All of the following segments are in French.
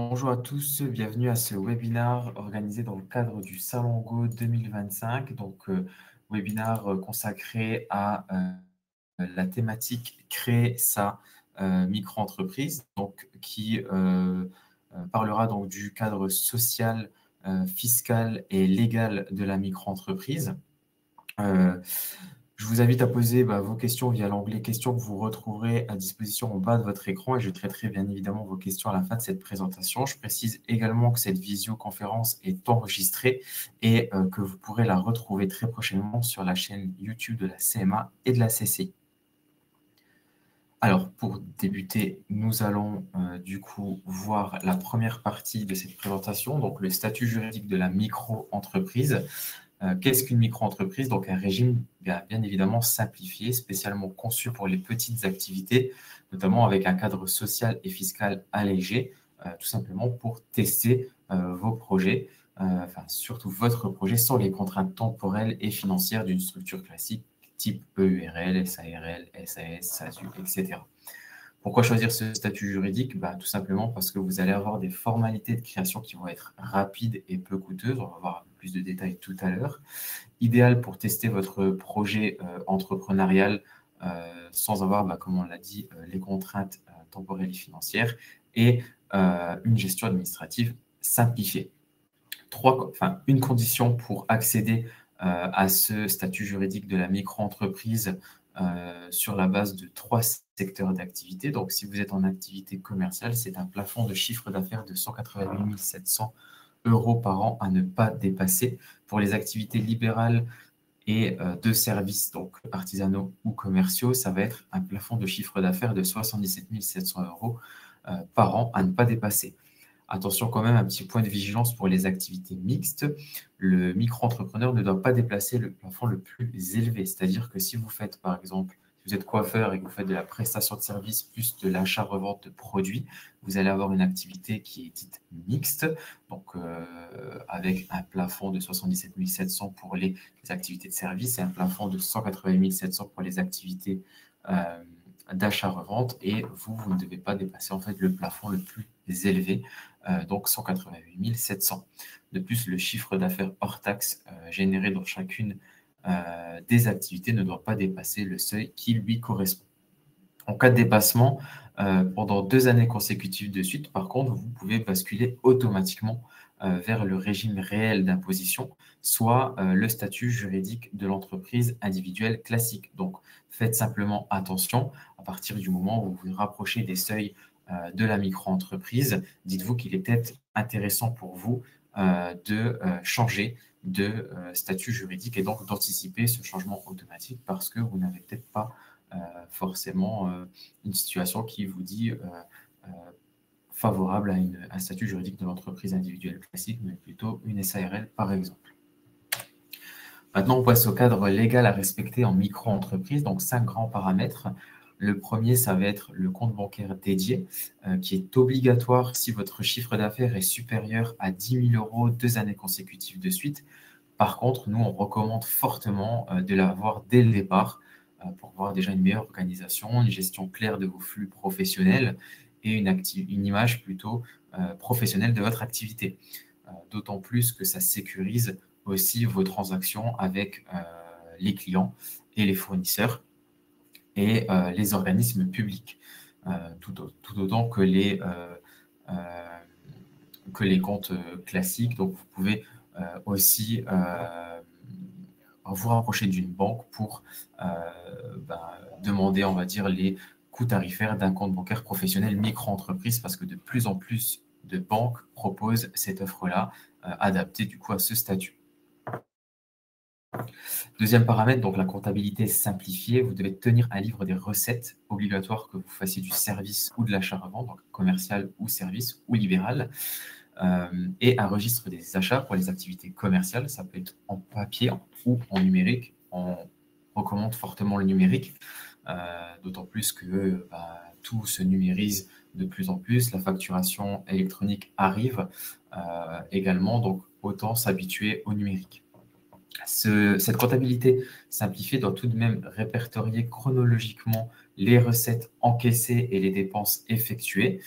Bonjour à tous, bienvenue à ce webinaire organisé dans le cadre du Salon Go 2025. Webinaire consacré à la thématique créer sa micro-entreprise, qui parlera donc du cadre social, fiscal et légal de la micro-entreprise. Je vous invite à poser vos questions via l'onglet questions que vous retrouverez à disposition au bas de votre écran et je traiterai bien évidemment vos questions à la fin de cette présentation. Je précise également que cette visioconférence est enregistrée et que vous pourrez la retrouver très prochainement sur la chaîne YouTube de la CMA et de la CCI. Alors, pour débuter, nous allons du coup voir la première partie de cette présentation, donc le statut juridique de la micro-entreprise. Qu'est-ce qu'une micro-entreprise? Donc, un régime bien évidemment simplifié, spécialement conçu pour les petites activités, notamment avec un cadre social et fiscal allégé, tout simplement pour tester vos projets, surtout votre projet, sans les contraintes temporelles et financières d'une structure classique type EURL, SARL, SAS, SASU, etc. Pourquoi choisir ce statut juridique? Tout simplement parce que vous allez avoir des formalités de création qui vont être rapides et peu coûteuses. On va voir plus de détails tout à l'heure. Idéal pour tester votre projet entrepreneurial sans avoir, comme on l'a dit, les contraintes temporelles et financières et une gestion administrative simplifiée. Une condition pour accéder à ce statut juridique de la micro-entreprise sur la base de 3 secteurs d'activité. Donc, si vous êtes en activité commerciale, c'est un plafond de chiffre d'affaires de 188 700 € par an à ne pas dépasser. Pour les activités libérales et de services, donc artisanaux ou commerciaux, ça va être un plafond de chiffre d'affaires de 77 700 € par an à ne pas dépasser. Attention quand même, un petit point de vigilance pour les activités mixtes. Le micro-entrepreneur ne doit pas dépasser le plafond le plus élevé. C'est-à-dire que si vous faites, par exemple, si vous êtes coiffeur et que vous faites de la prestation de services plus de l'achat-revente de produits, vous allez avoir une activité qui est dite mixte, donc avec un plafond de 77 700 pour les activités de services et un plafond de 188 700 pour les activités d'achat-revente. Et vous ne devez pas dépasser en fait le plafond le plus élevé, donc 188 700. De plus, le chiffre d'affaires hors taxe généré dans chacune des activités ne doit pas dépasser le seuil qui lui correspond. En cas de dépassement, pendant 2 années consécutives de suite, par contre, vous pouvez basculer automatiquement vers le régime réel d'imposition, soit le statut juridique de l'entreprise individuelle classique. Donc, faites simplement attention, à partir du moment où vous vous rapprochez des seuils de la micro-entreprise, dites-vous qu'il est peut-être intéressant pour vous de changer de statut juridique et donc d'anticiper ce changement automatique parce que vous n'avez peut-être pas forcément une situation qui vous dit favorable à un statut juridique de l'entreprise individuelle classique, mais plutôt une SARL par exemple. Maintenant, on passe au cadre légal à respecter en micro-entreprise, donc 5 grands paramètres. Le premier, ça va être le compte bancaire dédié, qui est obligatoire si votre chiffre d'affaires est supérieur à 10 000 € 2 années consécutives de suite. Par contre, nous, on recommande fortement de l'avoir dès le départ pour avoir déjà une meilleure organisation, une gestion claire de vos flux professionnels et une image plutôt professionnelle de votre activité. D'autant plus que ça sécurise aussi vos transactions avec les clients et les fournisseurs et les organismes publics, tout autant que les comptes classiques. Donc, vous pouvez aussi vous rapprocher d'une banque pour demander, on va dire, les coûts tarifaires d'un compte bancaire professionnel micro-entreprise parce que de plus en plus de banques proposent cette offre-là adaptée du coup à ce statut. Deuxième paramètre, donc la comptabilité simplifiée. Vous devez tenir un livre des recettes obligatoire que vous fassiez du service ou de l'achat-revente, donc commercial ou service ou libéral, et un registre des achats pour les activités commerciales. Ça peut être en papier ou en numérique. On recommande fortement le numérique, d'autant plus que tout se numérise de plus en plus. La facturation électronique arrive également, donc autant s'habituer au numérique. Cette comptabilité simplifiée doit tout de même répertorier chronologiquement les recettes encaissées et les dépenses effectuées.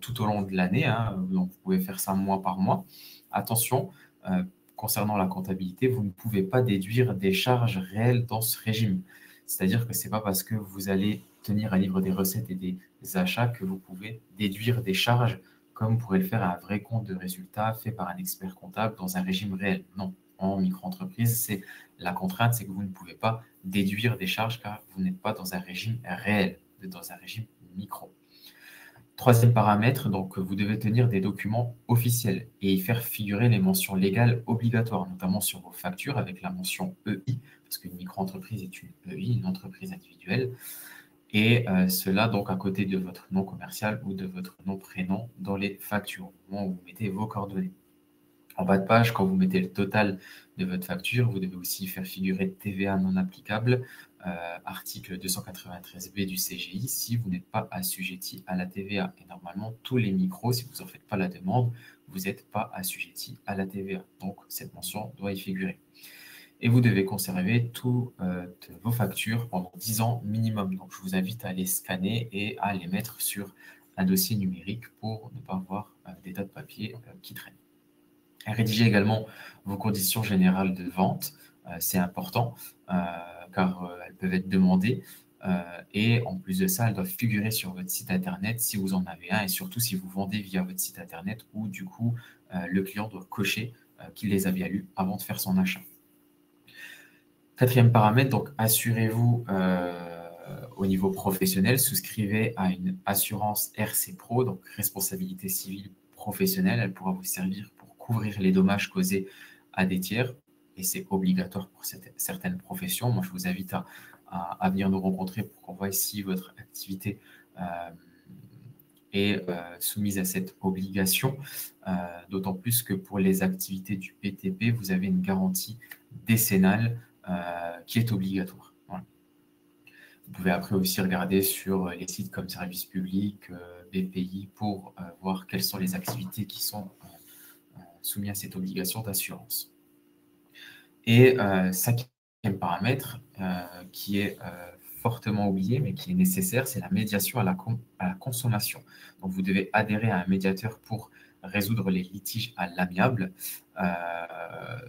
tout au long de l'année, hein, donc vous pouvez faire ça mois par mois. Attention, concernant la comptabilité, vous ne pouvez pas déduire des charges réelles dans ce régime. C'est-à-dire que ce n'est pas parce que vous allez tenir un livre des recettes et des achats que vous pouvez déduire des charges comme pourrait le faire un vrai compte de résultat fait par un expert comptable dans un régime réel. Non, en micro-entreprise, la contrainte, c'est que vous ne pouvez pas déduire des charges car vous n'êtes pas dans un régime réel, vous êtes dans un régime micro. Troisième paramètre, donc vous devez tenir des documents officiels et y faire figurer les mentions légales obligatoires, notamment sur vos factures avec la mention EI, parce qu'une micro-entreprise est une EI, une entreprise individuelle, et cela donc à côté de votre nom commercial ou de votre nom-prénom dans les factures, au moment où vous mettez vos coordonnées. En bas de page, quand vous mettez le total de votre facture, vous devez aussi faire figurer TVA non applicable, article 293B du CGI, si vous n'êtes pas assujetti à la TVA. Et normalement, tous les micros, si vous n'en faites pas la demande, vous n'êtes pas assujetti à la TVA. Donc, cette mention doit y figurer. Et vous devez conserver toutes vos factures pendant 10 ans minimum. Donc, je vous invite à les scanner et à les mettre sur un dossier numérique pour ne pas avoir des tas de papiers qui traînent. Rédigez également vos conditions générales de vente, c'est important car elles peuvent être demandées et en plus de ça, elles doivent figurer sur votre site internet si vous en avez un et surtout si vous vendez via votre site internet où du coup le client doit cocher qu'il les a bien lus avant de faire son achat. Quatrième paramètre, donc assurez-vous au niveau professionnel, souscrivez à une assurance RC Pro, donc responsabilité civile professionnelle, elle pourra vous servir pour couvrir les dommages causés à des tiers, et c'est obligatoire pour certaines professions. Moi, je vous invite à venir nous rencontrer pour qu'on voie si votre activité est soumise à cette obligation, d'autant plus que pour les activités du BTP, vous avez une garantie décennale qui est obligatoire. Voilà. Vous pouvez après aussi regarder sur les sites comme Service Public, BPI, pour voir quelles sont les activités qui sont soumises à cette obligation d'assurance. Et cinquième paramètre, qui est fortement oublié, mais qui est nécessaire, c'est la médiation à la consommation. Donc, vous devez adhérer à un médiateur pour résoudre les litiges à l'amiable.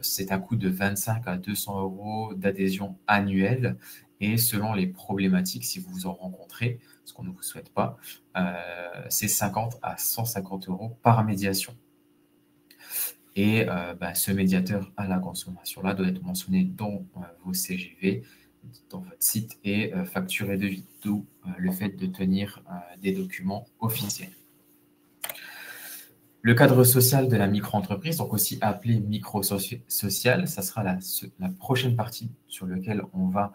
C'est un coût de 25 à 200 euros d'adhésion annuelle et selon les problématiques, si vous en rencontrez, ce qu'on ne vous souhaite pas, c'est 50 à 150 euros par médiation. Et ce médiateur à la consommation-là doit être mentionné dans vos CGV, dans votre site et facturé de vie, d'où le fait de tenir des documents officiels. Le cadre social de la micro-entreprise, donc aussi appelé micro-social, ça sera la prochaine partie sur laquelle on va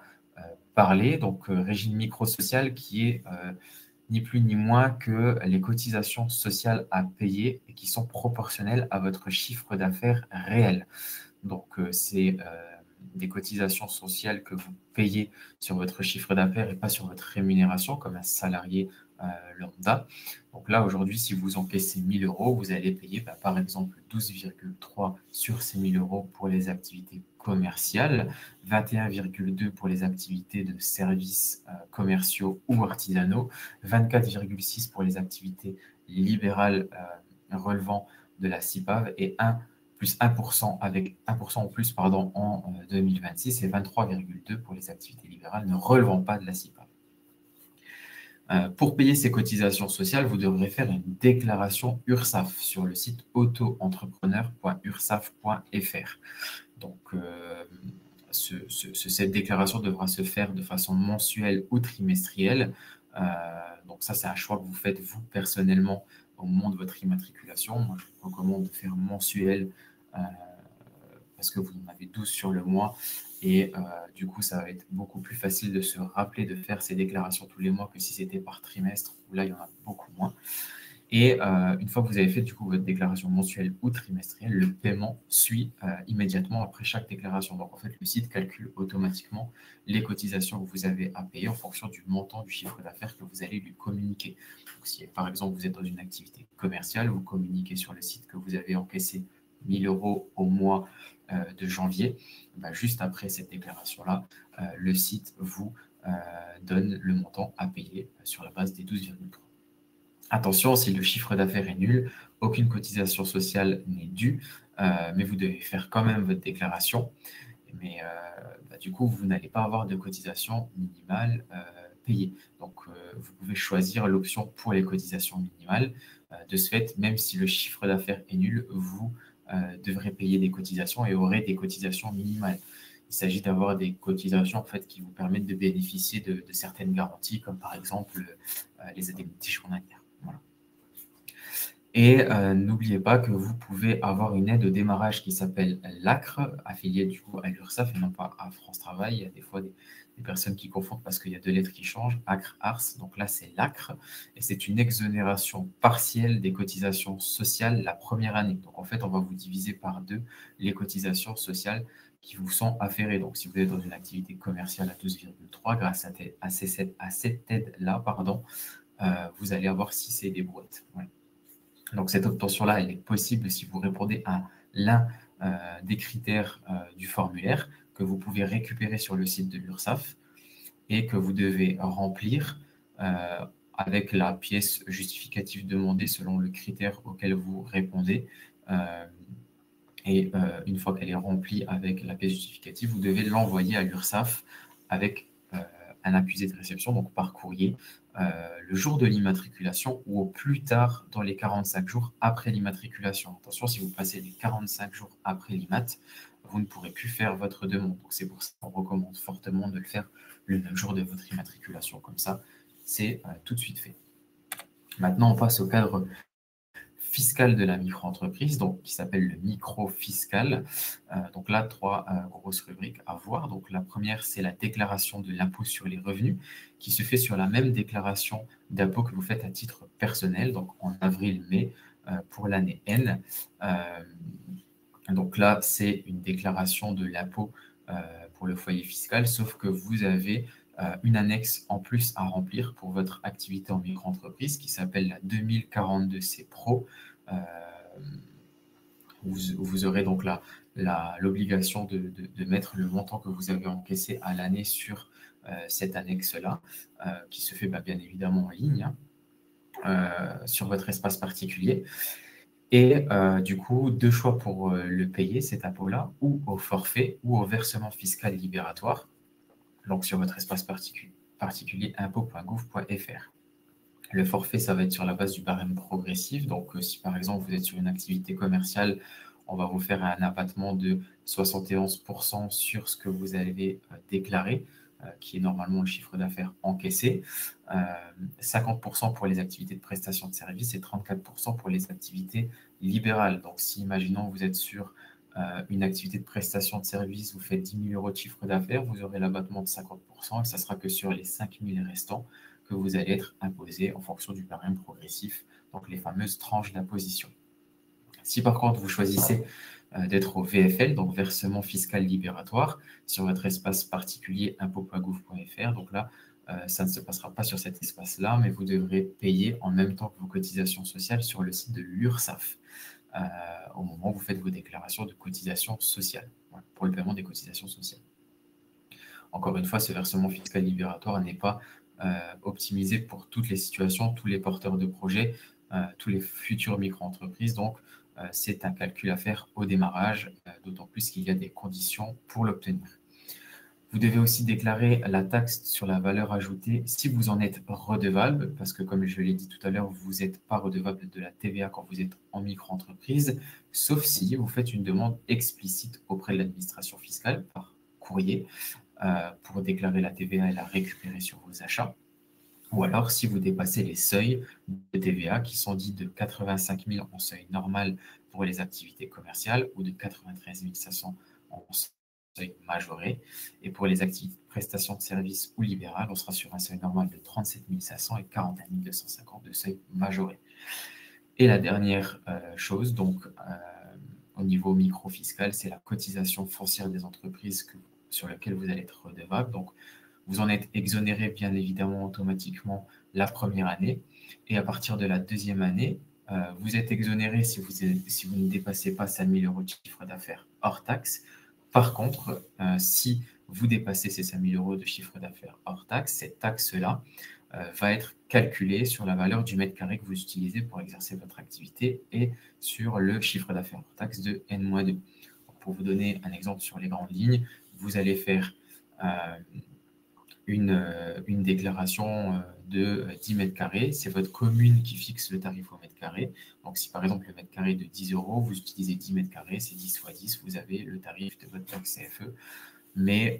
parler. Donc, régime micro-social qui est ni plus ni moins que les cotisations sociales à payer et qui sont proportionnelles à votre chiffre d'affaires réel. Donc, c'est des cotisations sociales que vous payez sur votre chiffre d'affaires et pas sur votre rémunération comme un salarié lambda. Donc là, aujourd'hui, si vous encaissez 1 000 euros, vous allez payer par exemple 12,3 sur ces 1 000 euros pour les activités commerciales, 21,2 pour les activités de services commerciaux ou artisanaux, 24,6 pour les activités libérales relevant de la CIPAV et plus 1% avec 1% en plus en 2026 et 23,2 pour les activités libérales ne relevant pas de la CIPAV. Pour payer ces cotisations sociales, vous devrez faire une déclaration URSSAF sur le site auto-entrepreneur.ursaf.fr. Donc, cette déclaration devra se faire de façon mensuelle ou trimestrielle. Donc ça, c'est un choix que vous faites vous personnellement au moment de votre immatriculation. Moi, je vous recommande de faire mensuel parce que vous en avez 12 sur le mois et du coup, ça va être beaucoup plus facile de se rappeler de faire ces déclarations tous les mois que si c'était par trimestre, où là, il y en a beaucoup moins. Et une fois que vous avez fait du coup votre déclaration mensuelle ou trimestrielle, le paiement suit immédiatement après chaque déclaration. Donc en fait, le site calcule automatiquement les cotisations que vous avez à payer en fonction du montant du chiffre d'affaires que vous allez lui communiquer. Donc, si par exemple vous êtes dans une activité commerciale, vous communiquez sur le site que vous avez encaissé 1 000 euros au mois de janvier, juste après cette déclaration-là, le site vous donne le montant à payer sur la base des 12,3. Attention, si le chiffre d'affaires est nul, aucune cotisation sociale n'est due, mais vous devez faire quand même votre déclaration. Mais du coup, vous n'allez pas avoir de cotisation minimale payée. Donc, vous pouvez choisir l'option pour les cotisations minimales. De ce fait, même si le chiffre d'affaires est nul, vous devrez payer des cotisations et aurez des cotisations minimales. Il s'agit d'avoir des cotisations en fait, qui vous permettent de bénéficier de certaines garanties, comme par exemple les indemnités journalières. Voilà. Et n'oubliez pas que vous pouvez avoir une aide au démarrage qui s'appelle l'ACRE, affiliée du coup à l'URSSAF et non pas à France Travail. Il y a des fois des personnes qui confondent parce qu'il y a deux lettres qui changent, ACRE, ARS. Donc là, c'est l'ACRE et c'est une exonération partielle des cotisations sociales la première année. Donc en fait, on va vous diviser par deux les cotisations sociales qui vous sont afférées. Donc si vous êtes dans une activité commerciale à 12,3, grâce à cette aide-là, vous allez avoir 6 et des brouettes. Ouais. Donc, cette obtention-là, elle est possible si vous répondez à l'un des critères du formulaire que vous pouvez récupérer sur le site de l'URSSAF et que vous devez remplir avec la pièce justificative demandée selon le critère auquel vous répondez. Une fois qu'elle est remplie avec la pièce justificative, vous devez l'envoyer à l'URSSAF avec un accusé de réception, donc par courrier, le jour de l'immatriculation ou au plus tard dans les 45 jours après l'immatriculation. Attention, si vous passez les 45 jours après l'immat, vous ne pourrez plus faire votre demande. Donc c'est pour ça qu'on recommande fortement de le faire le jour de votre immatriculation. Comme ça, c'est tout de suite fait. Maintenant, on passe au cadre fiscal de la micro-entreprise, donc qui s'appelle le micro-fiscal. Donc là, 3 grosses rubriques à voir. Donc la première, c'est la déclaration de l'impôt sur les revenus, qui se fait sur la même déclaration d'impôt que vous faites à titre personnel, donc en avril-mai pour l'année N. Donc là, c'est une déclaration de l'impôt pour le foyer fiscal, sauf que vous avez une annexe en plus à remplir pour votre activité en micro-entreprise qui s'appelle la 2042C Pro. Vous aurez donc l'obligation de mettre le montant que vous avez encaissé à l'année sur cette annexe-là, qui se fait bien évidemment en ligne, sur votre espace particulier. Et du coup, 2 choix pour le payer, cet impôt-là, ou au forfait ou au versement fiscal libératoire, donc sur votre espace particulier impôt.gouv.fr. Le forfait, ça va être sur la base du barème progressif. Donc, si par exemple, vous êtes sur une activité commerciale, on va vous faire un abattement de 71% sur ce que vous avez déclaré, qui est normalement le chiffre d'affaires encaissé, 50% pour les activités de prestation de services et 34% pour les activités libérales. Donc, si, imaginons, vous êtes sur une activité de prestation de services, vous faites 10 000 € de chiffre d'affaires, vous aurez l'abattement de 50% et ça sera que sur les 5 000 restants que vous allez être imposé en fonction du barème progressif, donc les fameuses tranches d'imposition. Si par contre vous choisissez d'être au VFL, donc versement fiscal libératoire, sur votre espace particulier impôt.gouv.fr, donc là, ça ne se passera pas sur cet espace-là, mais vous devrez payer en même temps que vos cotisations sociales sur le site de l'URSSAF, au moment où vous faites vos déclarations de cotisations sociales, pour le paiement des cotisations sociales. Encore une fois, ce versement fiscal libératoire n'est pas optimisé pour toutes les situations, tous les porteurs de projets, tous les futures micro-entreprises. Donc, c'est un calcul à faire au démarrage, d'autant plus qu'il y a des conditions pour l'obtenir. Vous devez aussi déclarer la taxe sur la valeur ajoutée si vous en êtes redevable, parce que comme je l'ai dit tout à l'heure, vous n'êtes pas redevable de la TVA quand vous êtes en micro-entreprise, sauf si vous faites une demande explicite auprès de l'administration fiscale par courrier pour déclarer la TVA et la récupérer sur vos achats. Ou alors, si vous dépassez les seuils de TVA qui sont dits de 85 000 en seuil normal pour les activités commerciales ou de 93 500 en seuil majoré. Et pour les activités de prestation de services ou libérales, on sera sur un seuil normal de 37 500 et 41 250 de seuil majoré. Et la dernière chose, donc au niveau micro-fiscal, c'est la cotisation foncière des entreprises sur laquelle vous allez être redevable. Donc, vous en êtes exonéré bien évidemment automatiquement la première année. Et à partir de la deuxième année, vous êtes exonéré si vous ne dépassez pas 5 000 € de chiffre d'affaires hors taxe. Par contre, si vous dépassez ces 5 000 € de chiffre d'affaires hors taxe, cette taxe-là va être calculée sur la valeur du mètre carré que vous utilisez pour exercer votre activité et sur le chiffre d'affaires hors taxe de N-2. Pour vous donner un exemple sur les grandes lignes, vous allez faire une déclaration de 10 mètres carrés. C'est votre commune qui fixe le tarif au mètre carré. Donc, si par exemple le mètre carré est de 10 €, vous utilisez 10 mètres carrés, c'est 10 fois 10, vous avez le tarif de votre taxe CFE. Mais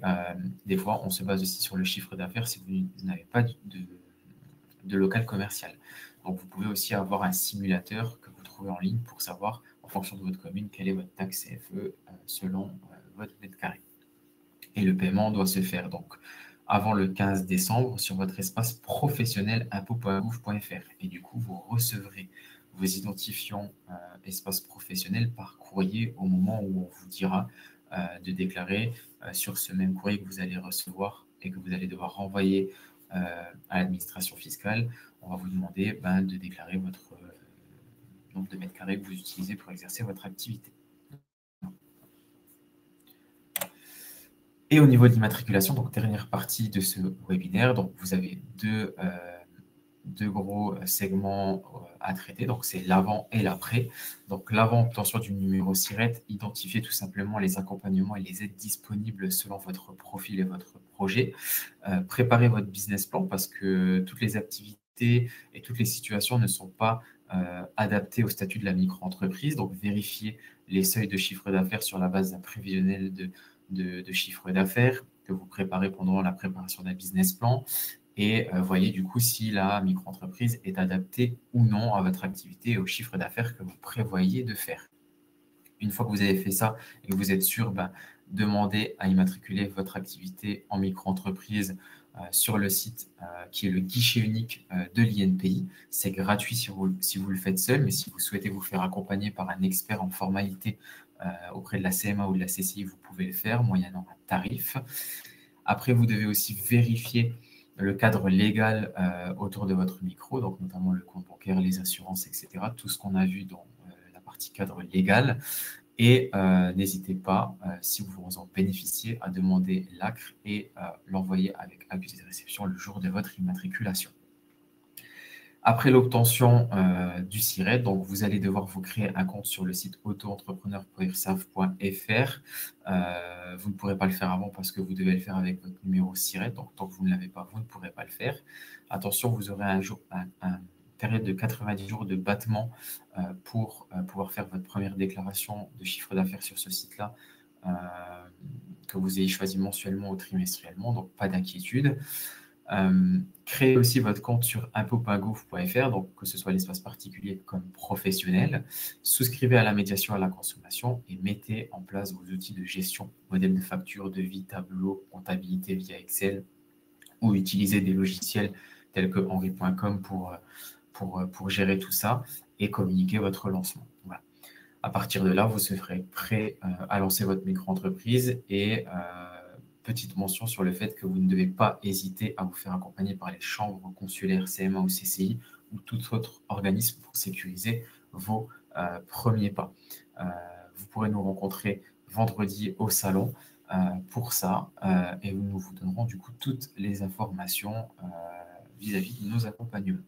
des fois, on se base aussi sur le chiffre d'affaires si vous n'avez pas de local commercial. Donc, vous pouvez aussi avoir un simulateur que vous trouvez en ligne pour savoir, en fonction de votre commune, quelle est votre taxe CFE selon votre mètre carré. Et le paiement doit se faire donc avant le 15 décembre sur votre espace professionnel impôts.gouv.fr. Et du coup, vous recevrez vos identifiants espace professionnel par courrier au moment où on vous dira de déclarer sur ce même courrier que vous allez recevoir et que vous allez devoir renvoyer à l'administration fiscale. On va vous demander de déclarer votre nombre de mètres carrés que vous utilisez pour exercer votre activité. Et au niveau de l'immatriculation, donc dernière partie de ce webinaire, donc vous avez deux gros segments à traiter, donc c'est l'avant et l'après. Donc l'avant, obtention du numéro SIRET, identifier tout simplement les accompagnements et les aides disponibles selon votre profil et votre projet. Préparer votre business plan parce que toutes les activités et toutes les situations ne sont pas adaptées au statut de la micro-entreprise. Donc vérifier les seuils de chiffre d'affaires sur la base d'un prévisionnel de chiffre d'affaires que vous préparez pendant la préparation d'un business plan. Et voyez du coup si la micro-entreprise est adaptée ou non à votre activité et au chiffre d'affaires que vous prévoyez de faire. Une fois que vous avez fait ça et que vous êtes sûr, demandez à immatriculer votre activité en micro-entreprise sur le site qui est le guichet unique de l'INPI. C'est gratuit si vous le faites seul, mais si vous souhaitez vous faire accompagner par un expert en formalité auprès de la CMA ou de la CCI, vous pouvez le faire moyennant un tarif. Après, vous devez aussi vérifier le cadre légal autour de votre micro, donc notamment le compte bancaire, les assurances, etc. Tout ce qu'on a vu dans la partie cadre légal. Et n'hésitez pas, si vous en bénéficiez, à demander l'ACRE et l'envoyer avec accusé de réception le jour de votre immatriculation. Après l'obtention du SIRET, donc vous allez devoir vous créer un compte sur le site auto-entrepreneur.ursaf.fr. Vous ne pourrez pas le faire avant parce que vous devez le faire avec votre numéro SIRET. Donc, tant que vous ne l'avez pas, vous ne pourrez pas le faire. Attention, vous aurez une période de 90 jours de battement pour pouvoir faire votre première déclaration de chiffre d'affaires sur ce site-là, que vous ayez choisi mensuellement ou trimestriellement. Donc, pas d'inquiétude. Créez aussi votre compte sur impôts.gouv.fr, donc que ce soit l'espace particulier comme professionnel. Souscrivez à la médiation à la consommation et mettez en place vos outils de gestion, modèle de facture, devis, tableau, comptabilité via Excel, ou utilisez des logiciels tels que henri.com pour gérer tout ça et communiquer votre lancement. Voilà. À partir de là, vous serez prêt à lancer votre micro-entreprise et petite mention sur le fait que vous ne devez pas hésiter à vous faire accompagner par les chambres consulaires CMA ou CCI ou tout autre organisme pour sécuriser vos premiers pas. Vous pourrez nous rencontrer vendredi au salon pour ça et nous vous donnerons du coup toutes les informations vis-à-vis de nos accompagnements.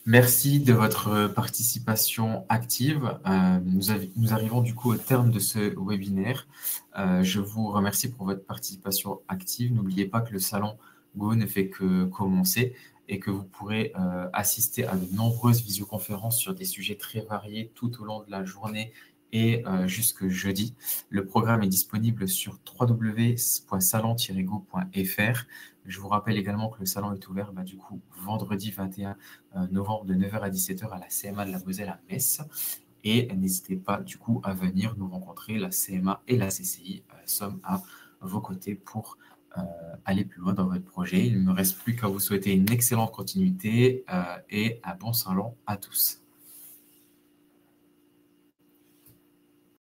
Merci de votre participation active. Nous arrivons du coup au terme de ce webinaire. Je vous remercie pour votre participation active. N'oubliez pas que le salon Go ne fait que commencer et que vous pourrez assister à de nombreuses visioconférences sur des sujets très variés tout au long de la journée et jusque jeudi. Le programme est disponible sur www.salon-go.fr. Je vous rappelle également que le salon est ouvert du coup vendredi 21 novembre de 9h à 17h à la CMA de la Moselle à Metz. Et n'hésitez pas du coup à venir nous rencontrer. La CMA et la CCI sommes à vos côtés pour aller plus loin dans votre projet. Il ne me reste plus qu'à vous souhaiter une excellente continuité et un bon salon à tous.